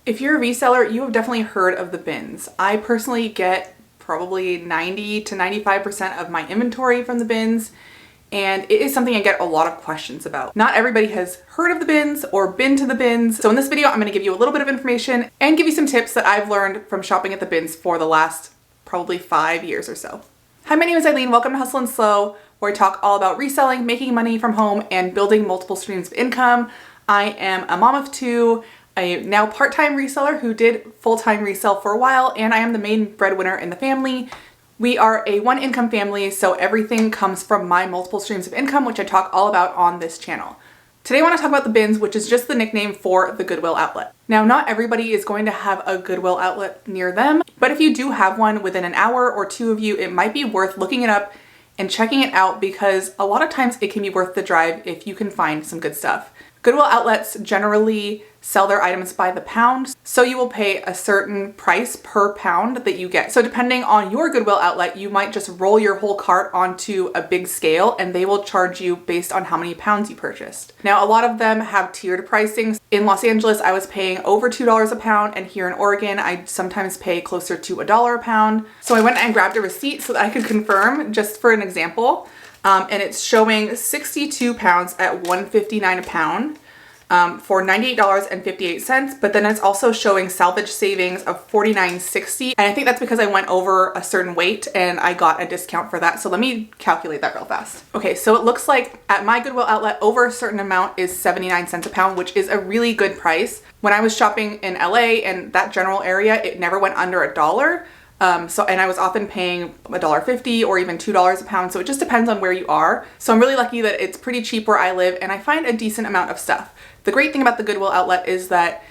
If you're a reseller, you have definitely heard of the bins. I personally get probably 90 to 95% of my inventory from the bins, and it is something I get a lot of questions about. Not everybody has heard of the bins or been to the bins. So in this video, I'm gonna give you a little bit of information and give you some tips that I've learned from shopping at the bins for the last probably 5 years or so. Hi, my name is Eileen. Welcome to Hustle and Slow, where I talk all about reselling, making money from home, and building multiple streams of income. I am a mom of two, a now part-time reseller who did full-time resell for a while, and I am the main breadwinner in the family. We are a one-income family, so everything comes from my multiple streams of income, which I talk all about on this channel. Today I want to talk about the bins, which is just the nickname for the Goodwill outlet. Now, not everybody is going to have a Goodwill outlet near them, but if you do have one within an hour or two of you, it might be worth looking it up and checking it out, because a lot of times it can be worth the drive if you can find some good stuff. Goodwill outlets generally sell their items by the pound, so you will pay a certain price per pound that you get. So depending on your Goodwill outlet, you might just roll your whole cart onto a big scale and they will charge you based on how many pounds you purchased. Now, a lot of them have tiered pricing. In Los Angeles, I was paying over $2 a pound, and here in Oregon, I sometimes pay closer to $1 a pound. So I went and grabbed a receipt so that I could confirm, just for an example. And it's showing 62 pounds at $1.59 a pound for $98.58, but then it's also showing salvage savings of $49.60. And I think that's because I went over a certain weight and I got a discount for that. So let me calculate that real fast. Okay, so it looks like at my Goodwill outlet, over a certain amount is 79 cents a pound, which is a really good price. When I was shopping in LA and that general area, it never went under $1. And I was often paying $1.50 or even $2 a pound. So it just depends on where you are. So I'm really lucky that it's pretty cheap where I live and I find a decent amount of stuff. The great thing about the Goodwill outlet is that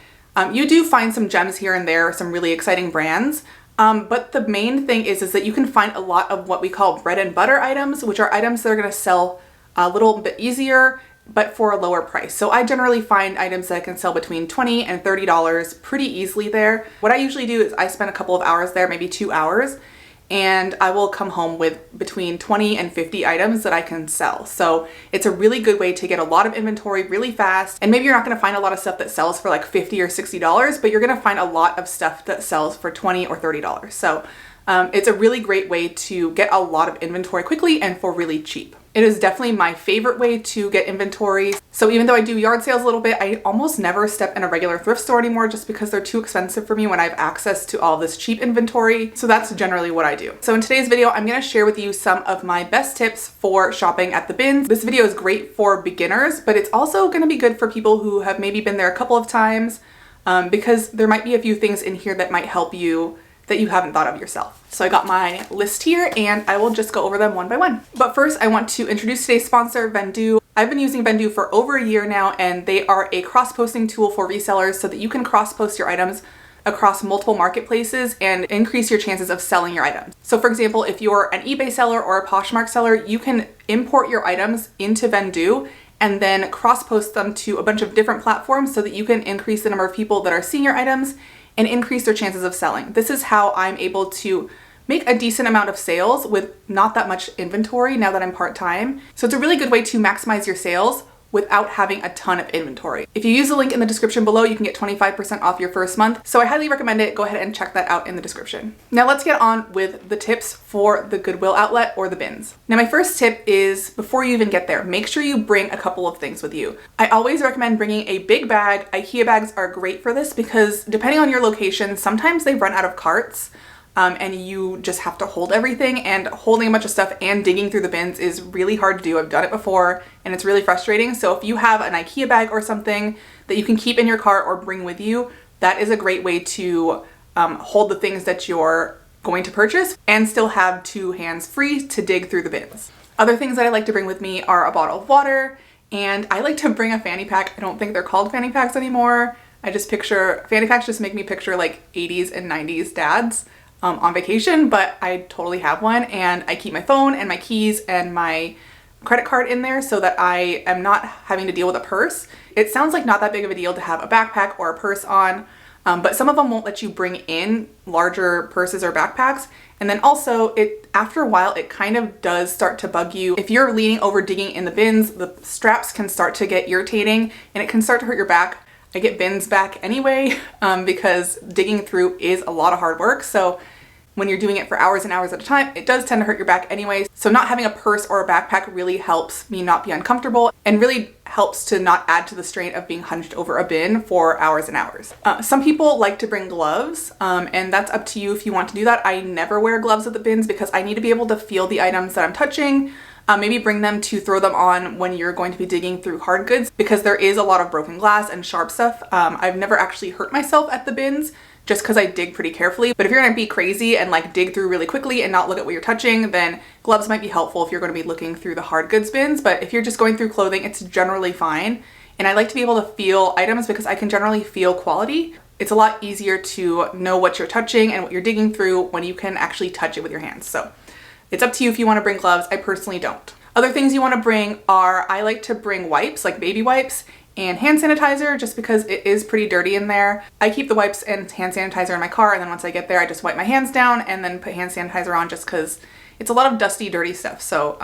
you do find some gems here and there, some really exciting brands. But the main thing is that you can find a lot of what we call bread and butter items, which are items that are going to sell a little bit easier, but for a lower price. So I generally find items that can sell between $20 and $30 pretty easily there. What I usually do is I spend a couple of hours there, maybe 2 hours, and I will come home with between 20 and 50 items that I can sell. So it's a really good way to get a lot of inventory really fast. And maybe you're not gonna find a lot of stuff that sells for like $50 or $60, but you're gonna find a lot of stuff that sells for $20 or $30. So it's a really great way to get a lot of inventory quickly and for really cheap. It is definitely my favorite way to get inventory. So even though I do yard sales a little bit, I almost never step in a regular thrift store anymore just because they're too expensive for me when I have access to all this cheap inventory. So that's generally what I do. So in today's video, I'm gonna share with you some of my best tips for shopping at the bins. This video is great for beginners, but it's also gonna be good for people who have maybe been there a couple of times, because there might be a few things in here that might help you that you haven't thought of yourself. So I got my list here and I will just go over them one by one. But first I want to introduce today's sponsor, Vendoo. I've been using Vendoo for over a year now, and they are a cross-posting tool for resellers so that you can cross-post your items across multiple marketplaces and increase your chances of selling your items. So for example, if you're an eBay seller or a Poshmark seller, you can import your items into Vendoo and then cross-post them to a bunch of different platforms so that you can increase the number of people that are seeing your items and increase their chances of selling. This is how I'm able to make a decent amount of sales with not that much inventory now that I'm part-time. So it's a really good way to maximize your sales without having a ton of inventory. If you use the link in the description below, you can get 25% off your first month. So I highly recommend it. Go ahead and check that out in the description. Now let's get on with the tips for the Goodwill outlet or the bins. Now my first tip is, before you even get there, make sure you bring a couple of things with you. I always recommend bringing a big bag. IKEA bags are great for this because depending on your location, sometimes they run out of carts. And you just have to hold everything, and holding a bunch of stuff and digging through the bins is really hard to do. I've done it before and it's really frustrating. So if you have an IKEA bag or something that you can keep in your car or bring with you, that is a great way to hold the things that you're going to purchase and still have two hands free to dig through the bins. Other things that I like to bring with me are a bottle of water, and I like to bring a fanny pack. I don't think they're called fanny packs anymore. I just picture, fanny packs just make me picture like 80s and 90s dads on vacation, but I totally have one, and I keep my phone and my keys and my credit card in there so that I am not having to deal with a purse. It sounds like not that big of a deal to have a backpack or a purse on, but some of them won't let you bring in larger purses or backpacks. And then also, after a while, it kind of does start to bug you. If you're leaning over digging in the bins, the straps can start to get irritating and it can start to hurt your back. I get bins back anyway because digging through is a lot of hard work. So when you're doing it for hours and hours at a time, it does tend to hurt your back anyway. So not having a purse or a backpack really helps me not be uncomfortable and really helps to not add to the strain of being hunched over a bin for hours and hours. Some people like to bring gloves, and that's up to you if you want to do that. I never wear gloves at the bins because I need to be able to feel the items that I'm touching. Maybe bring them to throw them on when you're going to be digging through hard goods because there is a lot of broken glass and sharp stuff. I've never actually hurt myself at the bins just because I dig pretty carefully. But if you're gonna be crazy and like dig through really quickly and not look at what you're touching, then gloves might be helpful if you're gonna be looking through the hard goods bins. But if you're just going through clothing, it's generally fine. And I like to be able to feel items because I can generally feel quality. It's a lot easier to know what you're touching and what you're digging through when you can actually touch it with your hands. So it's up to you if you wanna bring gloves. I personally don't. Other things you wanna bring are, I like to bring wipes, like baby wipes, and hand sanitizer just because it is pretty dirty in there. I keep the wipes and hand sanitizer in my car, and then once I get there I just wipe my hands down and then put hand sanitizer on just because it's a lot of dusty, dirty stuff. So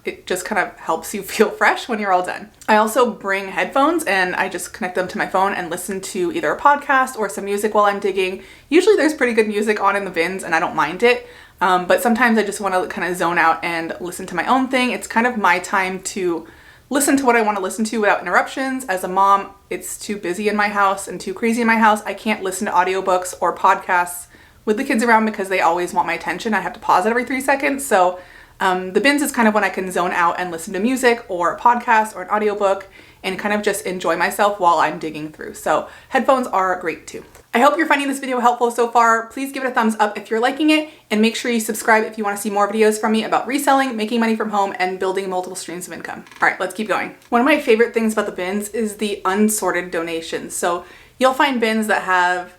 it just kind of helps you feel fresh when you're all done. I also bring headphones and I just connect them to my phone and listen to either a podcast or some music while I'm digging. Usually there's pretty good music on in the bins and I don't mind it. But sometimes I just want to kind of zone out and listen to my own thing. It's kind of my time to listen to what I want to listen to without interruptions. As a mom, it's too busy in my house and too crazy in my house. I can't listen to audiobooks or podcasts with the kids around because they always want my attention. I have to pause it every 3 seconds. So the bins is kind of when I can zone out and listen to music or a podcast or an audiobook and kind of just enjoy myself while I'm digging through. So headphones are great too. I hope you're finding this video helpful so far. Please give it a thumbs up if you're liking it, and make sure you subscribe if you want to see more videos from me about reselling, making money from home, and building multiple streams of income. All right, let's keep going. One of my favorite things about the bins is the unsorted donations. So you'll find bins that have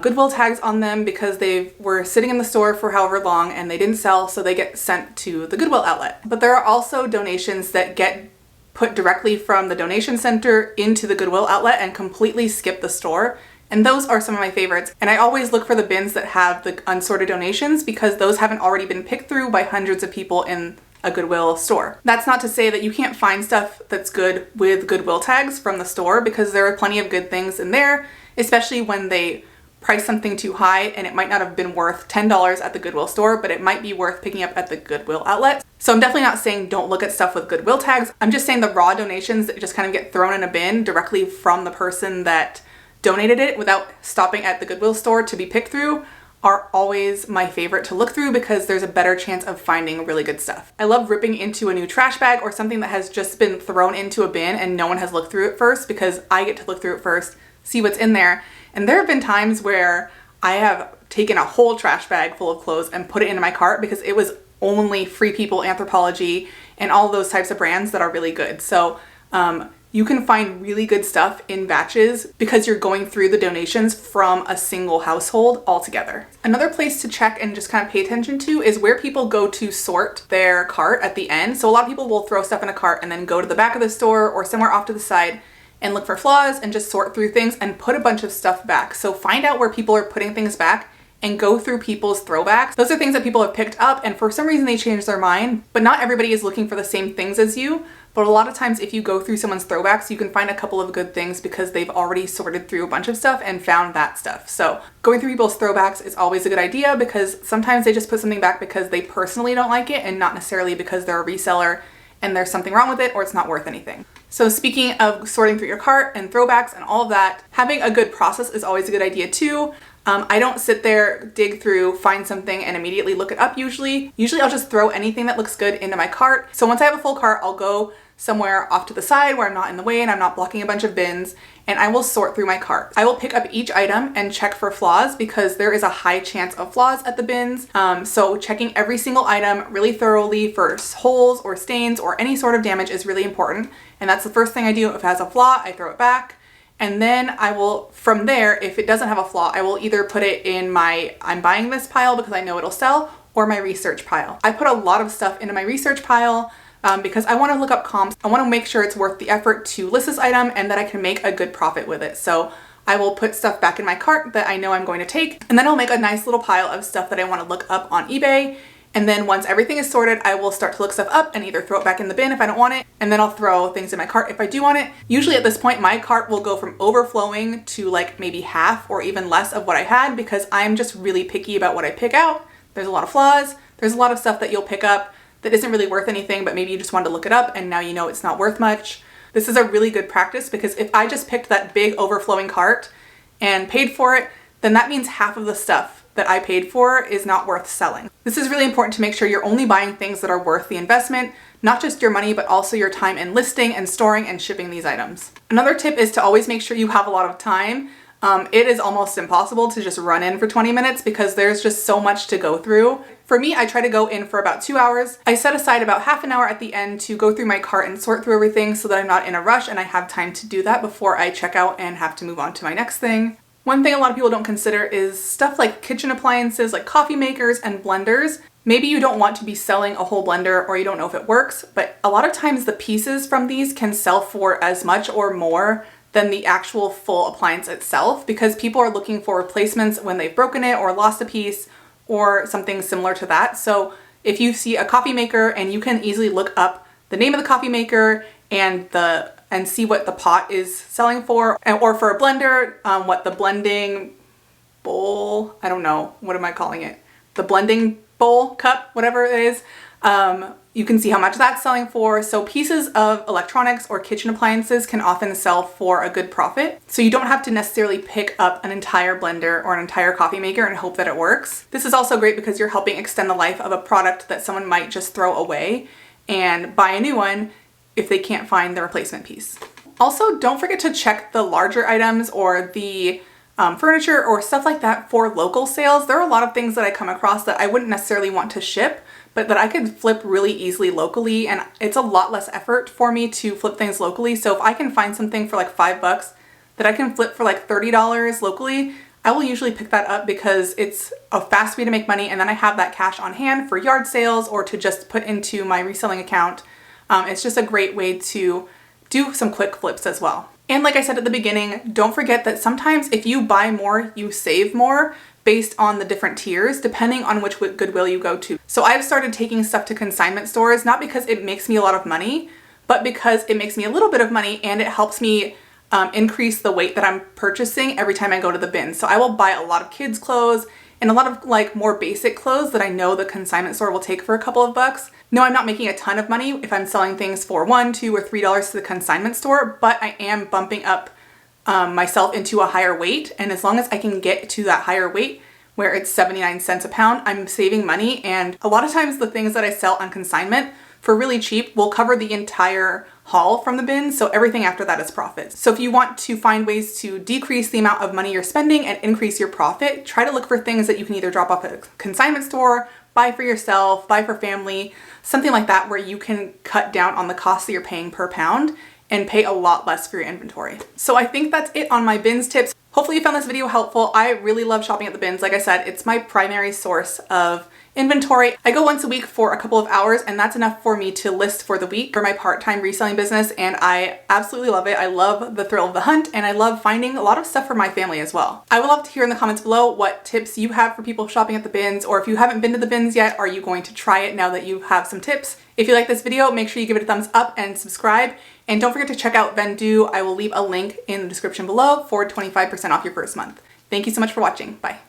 Goodwill tags on them because they were sitting in the store for however long and they didn't sell, so they get sent to the Goodwill outlet. But there are also donations that get put directly from the donation center into the Goodwill outlet and completely skip the store. And those are some of my favorites. And I always look for the bins that have the unsorted donations because those haven't already been picked through by hundreds of people in a Goodwill store. That's not to say that you can't find stuff that's good with Goodwill tags from the store, because there are plenty of good things in there, especially when they price something too high and it might not have been worth $10 at the Goodwill store, but it might be worth picking up at the Goodwill outlet. So I'm definitely not saying don't look at stuff with Goodwill tags. I'm just saying the raw donations that just kind of get thrown in a bin directly from the person that donated it without stopping at the Goodwill store to be picked through are always my favorite to look through because there's a better chance of finding really good stuff. I love ripping into a new trash bag or something that has just been thrown into a bin and no one has looked through it first, because I get to look through it first, see what's in there. And there have been times where I have taken a whole trash bag full of clothes and put it into my cart because it was only Free People, Anthropologie, and all those types of brands that are really good. So you can find really good stuff in batches because you're going through the donations from a single household altogether. Another place to check and just kind of pay attention to is where people go to sort their cart at the end. So a lot of people will throw stuff in a cart and then go to the back of the store or somewhere off to the side and look for flaws and just sort through things and put a bunch of stuff back. So find out where people are putting things back and go through people's throwbacks. Those are things that people have picked up and for some reason they changed their mind, but not everybody is looking for the same things as you. But a lot of times if you go through someone's throwbacks, you can find a couple of good things because they've already sorted through a bunch of stuff and found that stuff. So going through people's throwbacks is always a good idea because sometimes they just put something back because they personally don't like it and not necessarily because they're a reseller and there's something wrong with it or it's not worth anything. So speaking of sorting through your cart and throwbacks and all of that, having a good process is always a good idea too. I don't sit there, dig through, find something, and immediately look it up usually. Usually I'll just throw anything that looks good into my cart. So once I have a full cart, I'll go somewhere off to the side where I'm not in the way and I'm not blocking a bunch of bins, and I will sort through my cart. I will pick up each item and check for flaws because there is a high chance of flaws at the bins. So checking every single item really thoroughly for holes or stains or any sort of damage is really important. And that's the first thing I do. If it has a flaw, I throw it back. And then I will, from there, if it doesn't have a flaw, I will either put it in my I'm buying this pile because I know it'll sell, or my research pile. I put a lot of stuff into my research pile because I want to look up comps. I want to make sure it's worth the effort to list this item and that I can make a good profit with it. So I will put stuff back in my cart that I know I'm going to take, and then I'll make a nice little pile of stuff that I want to look up on eBay. And then once everything is sorted, I will start to look stuff up and either throw it back in the bin if I don't want it, and then I'll throw things in my cart if I do want it. Usually at this point, my cart will go from overflowing to like maybe half or even less of what I had, because I'm just really picky about what I pick out. There's a lot of flaws. There's a lot of stuff that you'll pick up that isn't really worth anything, but maybe you just wanted to look it up and now you know it's not worth much. This is a really good practice, because if I just picked that big overflowing cart and paid for it, then that means half of the stuff that I paid for is not worth selling. This is really important to make sure you're only buying things that are worth the investment, not just your money, but also your time in listing and storing and shipping these items. Another tip is to always make sure you have a lot of time. It is almost impossible to just run in for 20 minutes because there's just so much to go through. For me, I try to go in for about 2 hours. I set aside about half an hour at the end to go through my cart and sort through everything so that I'm not in a rush and I have time to do that before I check out and have to move on to my next thing. One thing a lot of people don't consider is stuff like kitchen appliances, like coffee makers and blenders. Maybe you don't want to be selling a whole blender, or you don't know if it works, but a lot of times the pieces from these can sell for as much or more than the actual full appliance itself, because people are looking for replacements when they've broken it or lost a piece or something similar to that. So if you see a coffee maker and you can easily look up the name of the coffee maker and see what the pot is selling for, or for a blender, what the blending bowl, I don't know, what am I calling it? The blending bowl, cup, whatever it is, you can see how much that's selling for. So pieces of electronics or kitchen appliances can often sell for a good profit. So you don't have to necessarily pick up an entire blender or an entire coffee maker and hope that it works. This is also great because you're helping extend the life of a product that someone might just throw away and buy a new one if they can't find the replacement piece. Also, don't forget to check the larger items or the furniture or stuff like that for local sales. There are a lot of things that I come across that I wouldn't necessarily want to ship, but that I could flip really easily locally, and it's a lot less effort for me to flip things locally. So if I can find something for like $5 that I can flip for like $30 locally, I will usually pick that up because it's a fast way to make money, and then I have that cash on hand for yard sales or to just put into my reselling account. It's just a great way to do some quick flips as well. And like I said at the beginning, don't forget that sometimes if you buy more, you save more based on the different tiers, depending on which Goodwill you go to. So I've started taking stuff to consignment stores, not because it makes me a lot of money, but because it makes me a little bit of money and it helps me increase the weight that I'm purchasing every time I go to the bin. So I will buy a lot of kids' clothes and a lot of like more basic clothes that I know the consignment store will take for a couple of bucks. No, I'm not making a ton of money if I'm selling things for $1, $2, or $3 to the consignment store, but I am bumping up myself into a higher weight. And as long as I can get to that higher weight where it's 79 cents a pound, I'm saving money. And a lot of times the things that I sell on consignment for really cheap will cover the entire haul from the bin, so everything after that is profit. So if you want to find ways to decrease the amount of money you're spending and increase your profit, try to look for things that you can either drop off at a consignment store, buy for yourself, buy for family, something like that where you can cut down on the cost that you're paying per pound and pay a lot less for your inventory. So I think that's it on my bins tips. Hopefully you found this video helpful. I really love shopping at the bins. Like I said, it's my primary source of inventory. I go once a week for a couple of hours, and that's enough for me to list for the week for my part-time reselling business, and I absolutely love it. I love the thrill of the hunt, and I love finding a lot of stuff for my family as well. I would love to hear in the comments below what tips you have for people shopping at the bins, or if you haven't been to the bins yet, are you going to try it now that you have some tips? If you like this video, make sure you give it a thumbs up and subscribe, and don't forget to check out Vendoo. I will leave a link in the description below for 25% off your first month. Thank you so much for watching. Bye.